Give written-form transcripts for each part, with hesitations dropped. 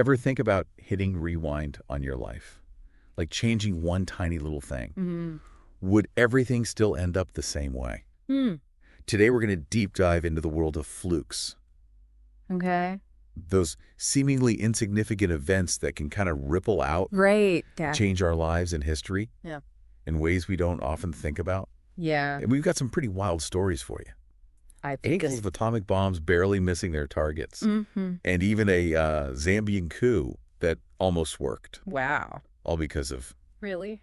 Ever think about hitting rewind on your life? Like changing one tiny little thing? Mm-hmm. Would everything still end up the same way? Hmm. Today we're going to deep dive into the world of flukes. Okay. Those seemingly insignificant events that can kind of ripple out, Right. Yeah. change our lives and history Yeah. in ways we don't often think about. Yeah. And we've got some pretty wild stories for you. I think Handfuls of atomic bombs barely missing their targets. Mm-hmm. And even a Zambian coup that almost worked. Wow. All because of, Really?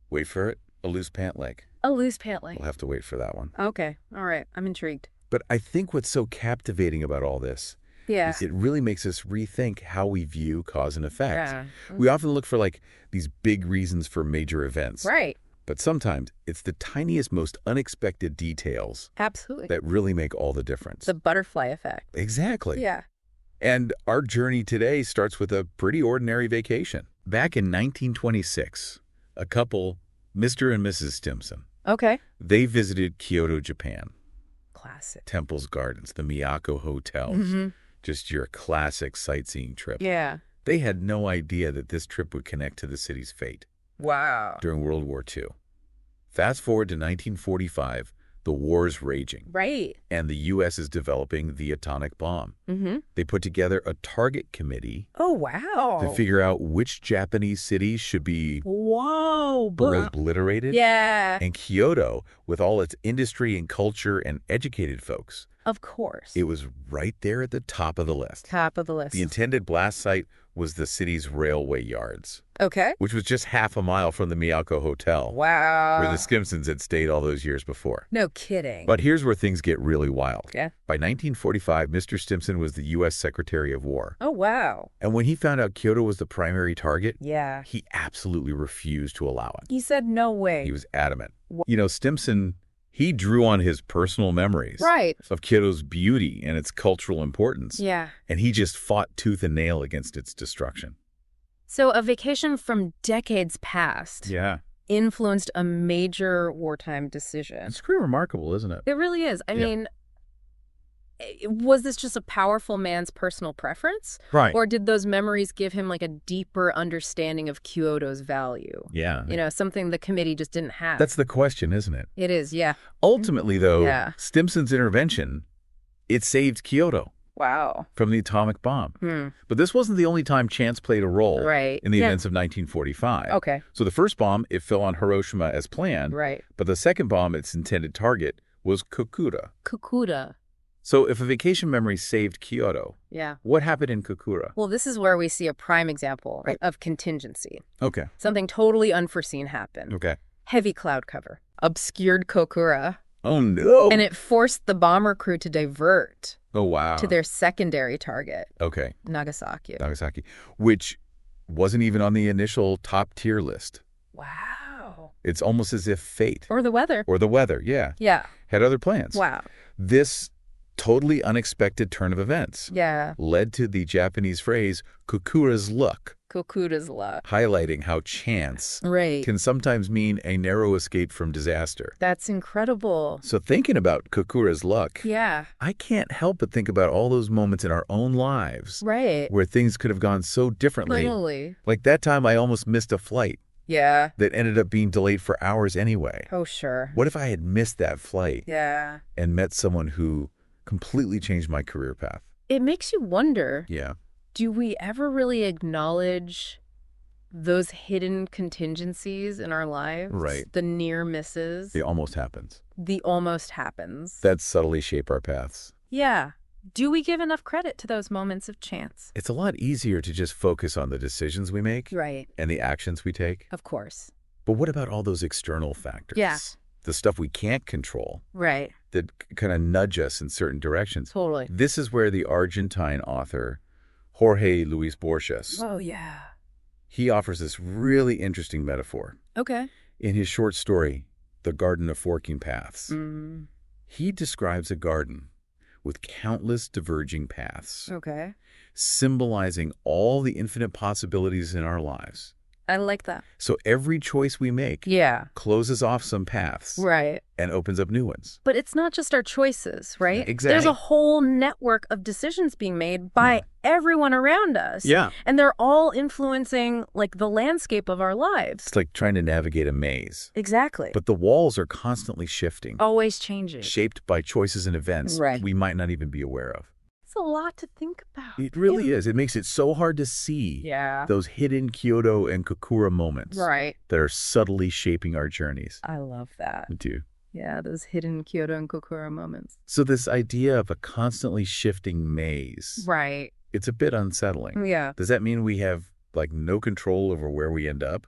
wait for it, a loose pant leg. A loose pant leg. We'll have to wait for that one. Okay. All right. I'm intrigued. But I think what's so captivating about all this Yeah. is it really makes us rethink how we view cause and effect. Yeah. We often look for like these big reasons for major events. Right. But sometimes it's the tiniest, most unexpected details Absolutely. that really make all the difference. The butterfly effect. Exactly. Yeah. And our journey today starts with a pretty ordinary vacation. Back in 1926, a couple, Mr. and Mrs. Stimson, Okay. they visited Kyoto, Japan. Classic. Temples, gardens, the Miyako hotels. Mm-hmm. Just your classic sightseeing trip. Yeah. They had no idea that this trip would connect to the city's fate Wow. during World War II. Fast forward to 1945, the war's raging, Right. and the U.S. is developing the atomic bomb. Mm-hmm. They put together a target committee Oh, wow. to figure out which Japanese cities should be Whoa. obliterated. Yeah. And Kyoto, with all its industry and culture and educated folks, Of course. it was right there at the top of the list. Top of the list. The intended blast site was the city's railway yards, Okay. which was just half a mile from the Miyako Hotel, Wow. where the Stimsons had stayed all those years before. No kidding. But here's where things get really wild. Yeah. By 1945, Mr. Stimson was the U.S. Secretary of War. Oh, wow. And when he found out Kyoto was the primary target, Yeah. he absolutely refused to allow it. He said no way. He was adamant. You know, Stimson, he drew on his personal memories Right. of Kyoto's beauty and its cultural importance. Yeah. And he just fought tooth and nail against its destruction. So a vacation from decades past Yeah. influenced a major wartime decision. It's pretty remarkable, isn't it? It really is. I Yeah. mean, was this just a powerful man's personal preference? Right. Or did those memories give him like a deeper understanding of Kyoto's value? Yeah. You know, something the committee just didn't have. That's the question, isn't it? It is, yeah. Ultimately, though, Yeah. Stimson's intervention, it saved Kyoto Wow. from the atomic bomb. Hmm. But this wasn't the only time chance played a role Right. in the Yeah. events of 1945. Okay. So the first bomb, it fell on Hiroshima as planned, Right. but the second bomb, its intended target, was Kokura. Kokura. So if a vacation memory saved Kyoto, Yeah. what happened in Kokura? Well, this is where we see a prime example of contingency. Okay. Something totally unforeseen happened. Okay. Heavy cloud cover obscured Kokura, Oh, no. and it forced the bomber crew to divert Oh, wow. to their secondary target, Okay. Nagasaki. Nagasaki, which wasn't even on the initial top tier list. Wow. It's almost as if fate Or the weather. or the weather, Yeah. had other plans. Wow. This totally unexpected turn of events Yeah. led to the Japanese phrase Kokura's luck, Kokura's luck. highlighting how chance Right. can sometimes mean a narrow escape from disaster. That's incredible. So thinking about Kokura's luck, Yeah. I can't help but think about all those moments in our own lives Right. where things could have gone so differently. Totally. Like that time I almost missed a flight Yeah. that ended up being delayed for hours anyway. Oh, sure. What if I had missed that flight Yeah. and met someone who completely changed my career path? It makes you wonder, Yeah. do we ever really acknowledge those hidden contingencies in our lives? Right. The near misses. It almost happens. The almost happens. That subtly shape our paths. Yeah. Do we give enough credit to those moments of chance? It's a lot easier to just focus on the decisions we make Right. and the actions we take. Of course. But what about all those external factors? Yeah. The stuff we can't control Right. that kind of nudge us in certain directions. Totally. This is where the Argentine author Jorge Luis Borges, Oh, yeah. he offers this really interesting metaphor. Okay. In his short story, The Garden of Forking Paths, Mm. he describes a garden with countless diverging paths, Okay. symbolizing all the infinite possibilities in our lives. I like that. So every choice we make Yeah. closes off some paths Right. and opens up new ones. But it's not just our choices, right? Exactly. There's a whole network of decisions being made by everyone around us. Yeah. And they're all influencing, like, the landscape of our lives. It's like trying to navigate a maze. Exactly. But the walls are constantly shifting, Always changing. shaped by choices and events we might not even be aware of. It's a lot to think about. It really is. It makes it so hard to see those hidden Kyoto and Kokura moments that are subtly shaping our journeys. I love that. Me too. Yeah, those hidden Kyoto and Kokura moments. So this idea of a constantly shifting maze, Right. it's a bit unsettling. Yeah. Does that mean we have, like, no control over where we end up?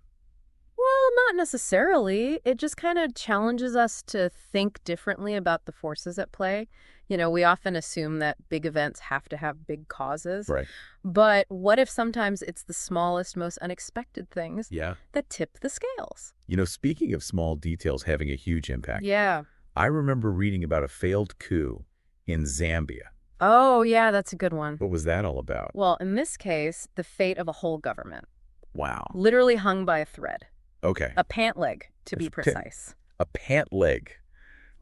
Well, not necessarily. It just kind of challenges us to think differently about the forces at play. You know, we often assume that big events have to have big causes. Right. But what if sometimes it's the smallest, most unexpected things that tip the scales? You know, speaking of small details having a huge impact, Yeah. I remember reading about a failed coup in Zambia. Oh, yeah, that's a good one. What was that all about? Well, in this case, the fate of a whole government. Wow. Literally hung by a thread. Okay. A pant leg, to be precise. A pant leg.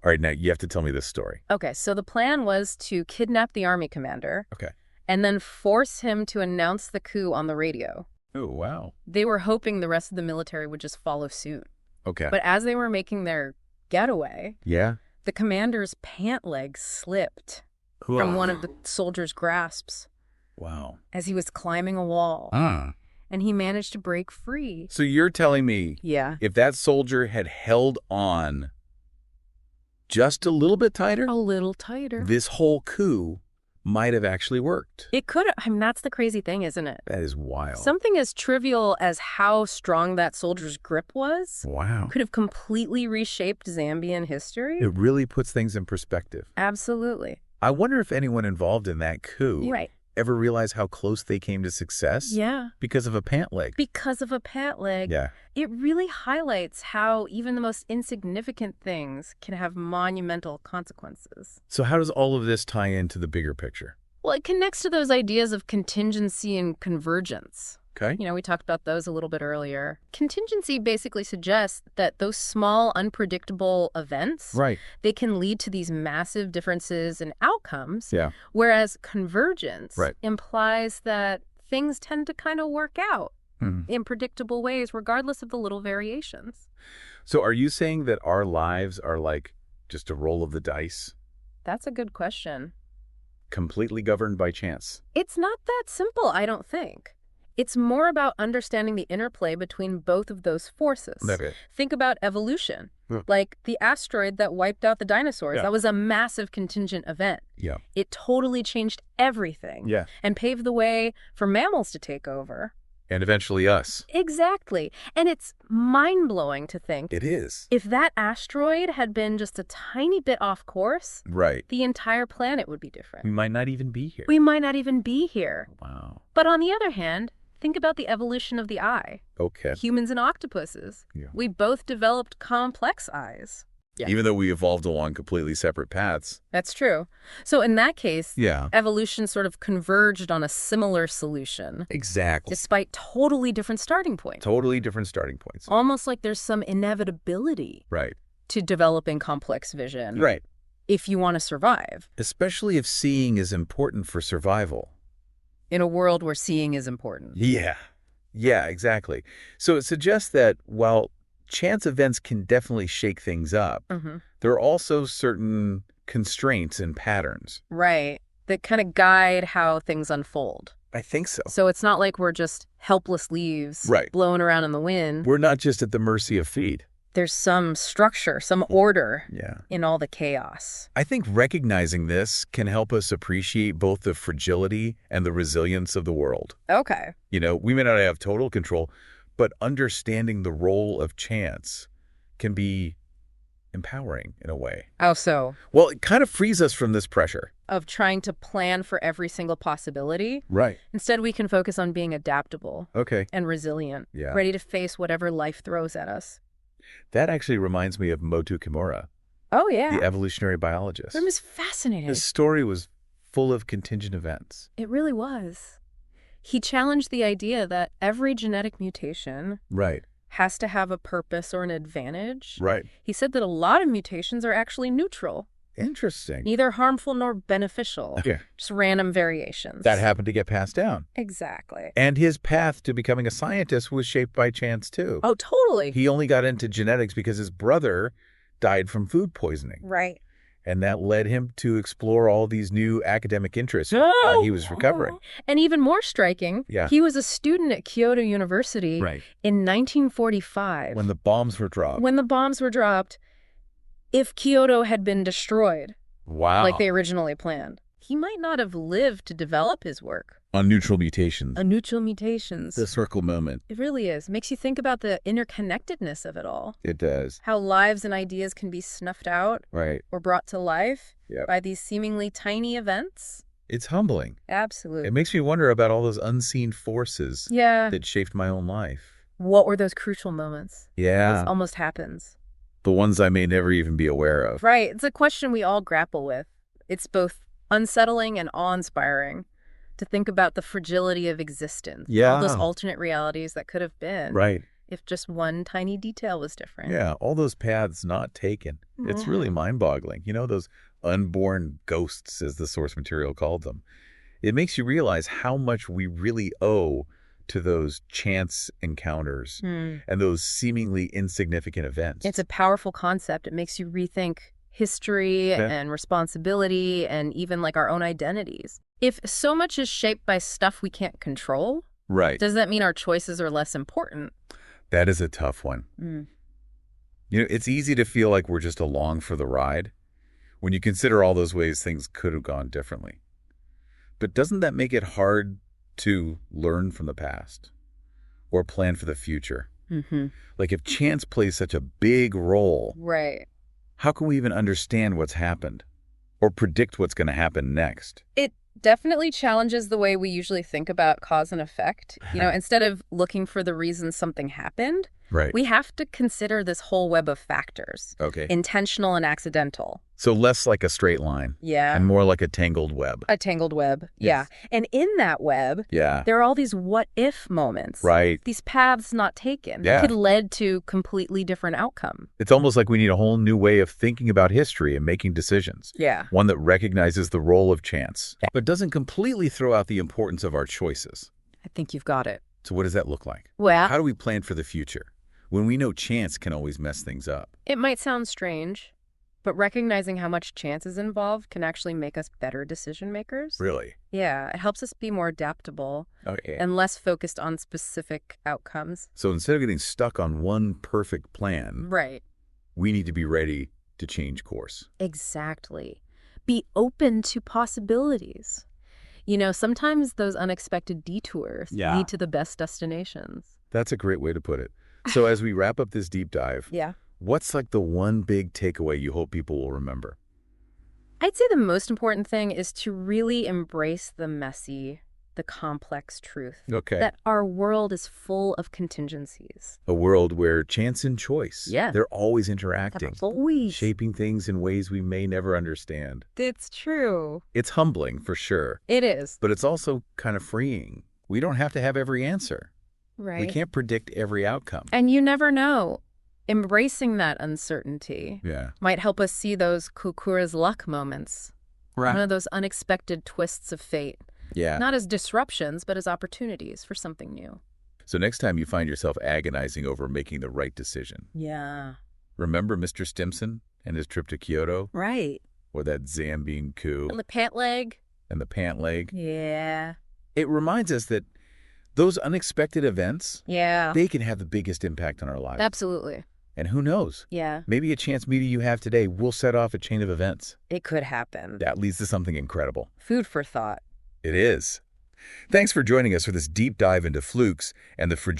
All right, now you have to tell me this story. Okay, so the plan was to kidnap the army commander. Okay. And then force him to announce the coup on the radio. Oh, wow. They were hoping the rest of the military would just follow suit. Okay. But as they were making their getaway, the commander's pant leg slipped from one of the soldiers' grasps. Wow. As he was climbing a wall. And he managed to break free. So you're telling me if that soldier had held on just a little bit tighter? A little tighter. This whole coup might have actually worked. It could have. I mean, that's the crazy thing, isn't it? That is wild. Something as trivial as how strong that soldier's grip was could have completely reshaped Zambian history. It really puts things in perspective. Absolutely. I wonder if anyone involved in that coup ever realized how close they came to success? Yeah. Because of a pant leg. Because of a pant leg. Yeah. It really highlights how even the most insignificant things can have monumental consequences. So how does all of this tie into the bigger picture? Well, it connects to those ideas of contingency and convergence. Okay. You know, we talked about those a little bit earlier. Contingency basically suggests that those small, unpredictable events, they can lead to these massive differences in outcomes. Yeah. Whereas convergence implies that things tend to kind of work out in predictable ways, regardless of the little variations. So are you saying that our lives are like just a roll of the dice? That's a good question. Completely governed by chance? It's not that simple, I don't think. It's more about understanding the interplay between both of those forces. Think about evolution. Like the asteroid that wiped out the dinosaurs. That was a massive contingent event. It totally changed everything. And paved the way for mammals to take over. And eventually us. Exactly. And it's mind-blowing to think. It is. If that asteroid had been just a tiny bit off course, the entire planet would be different. We might not even be here. We might not even be here. Wow. But on the other hand, think about the evolution of the eye. Okay. Humans and octopuses. We both developed complex eyes. Even though we evolved along completely separate paths. That's true. So in that case, evolution sort of converged on a similar solution. Exactly. Despite totally different starting points. Totally different starting points. Almost like there's some inevitability to developing complex vision. If you want to survive. Especially if seeing is important for survival. In a world where seeing is important. Yeah, exactly. So it suggests that while chance events can definitely shake things up, there are also certain constraints and patterns. That kind of guide how things unfold. I think so. So it's not like we're just helpless leaves blowing around in the wind. We're not just at the mercy of fate. There's some structure, some order in all the chaos. I think recognizing this can help us appreciate both the fragility and the resilience of the world. Okay. You know, we may not have total control, but understanding the role of chance can be empowering in a way. How so? Well, it kind of frees us from this pressure. Of trying to plan for every single possibility. Instead, we can focus on being adaptable. And resilient. Ready to face whatever life throws at us. That actually reminds me of Motu Kimura. Oh, yeah. The evolutionary biologist. It was fascinating. His story was full of contingent events. It really was. He challenged the idea that every genetic mutation has to have a purpose or an advantage. He said that a lot of mutations are actually neutral. Interesting. Neither harmful nor beneficial. Just random variations. That happened to get passed down. Exactly. And his path to becoming a scientist was shaped by chance, too. Oh, totally. He only got into genetics because his brother died from food poisoning. Right. And that led him to explore all these new academic interests while he was recovering. And even more striking, he was a student at Kyoto University in 1945. When the bombs were dropped. When the bombs were dropped, if Kyoto had been destroyed, like they originally planned, he might not have lived to develop his work. On neutral mutations. On neutral mutations. The circle moment. It really is. Makes you think about the interconnectedness of it all. It does. How lives and ideas can be snuffed out or brought to life by these seemingly tiny events. It's humbling. Absolutely. It makes me wonder about all those unseen forces that shaped my own life. What were those crucial moments? Yeah. This almost happens. The ones I may never even be aware of. Right. It's a question we all grapple with. It's both unsettling and awe-inspiring to think about the fragility of existence. All those alternate realities that could have been. If just one tiny detail was different. Yeah, all those paths not taken. It's really mind-boggling. You know, those unborn ghosts, as the source material called them. It makes you realize how much we really owe to those chance encounters and those seemingly insignificant events. It's a powerful concept. It makes you rethink history and responsibility and even like our own identities. If so much is shaped by stuff we can't control, does that mean our choices are less important? That is a tough one. You know, it's easy to feel like we're just along for the ride when you consider all those ways things could have gone differently. But doesn't that make it hard to learn from the past or plan for the future? Like if chance plays such a big role, how can we even understand what's happened or predict what's going to happen next? It definitely challenges the way we usually think about cause and effect. You know, instead of looking for the reason something happened, we have to consider this whole web of factors. Intentional and accidental. So less like a straight line. And more like a tangled web. A tangled web. And in that web, there are all these what-if moments. These paths not taken. Could lead to completely different outcome. It's almost like we need a whole new way of thinking about history and making decisions. One that recognizes the role of chance, but doesn't completely throw out the importance of our choices. I think you've got it. So what does that look like? Well, how do we plan for the future when we know chance can always mess things up? It might sound strange, but recognizing how much chance is involved can actually make us better decision makers. Really? Yeah, it helps us be more adaptable and less focused on specific outcomes. So instead of getting stuck on one perfect plan, we need to be ready to change course. Exactly. Be open to possibilities. You know, sometimes those unexpected detours lead to the best destinations. That's a great way to put it. So as we wrap up this deep dive, what's like the one big takeaway you hope people will remember? I'd say the most important thing is to really embrace the messy, the complex truth that our world is full of contingencies. A world where chance and choice, they're always interacting, shaping things in ways we may never understand. It's true. It's humbling, for sure. It is. But it's also kind of freeing. We don't have to have every answer. We can't predict every outcome. And you never know. Embracing that uncertainty might help us see those Kukura's luck moments. One of those unexpected twists of fate. Not as disruptions, but as opportunities for something new. So next time you find yourself agonizing over making the right decision. Remember Mr. Stimson and his trip to Kyoto? Or that Zambian coup. And the pant leg. It reminds us that those unexpected events, they can have the biggest impact on our lives. Absolutely. And who knows? Maybe a chance meeting you have today will set off a chain of events. It could happen. That leads to something incredible. Food for thought. It is. Thanks for joining us for this deep dive into flukes and the fragility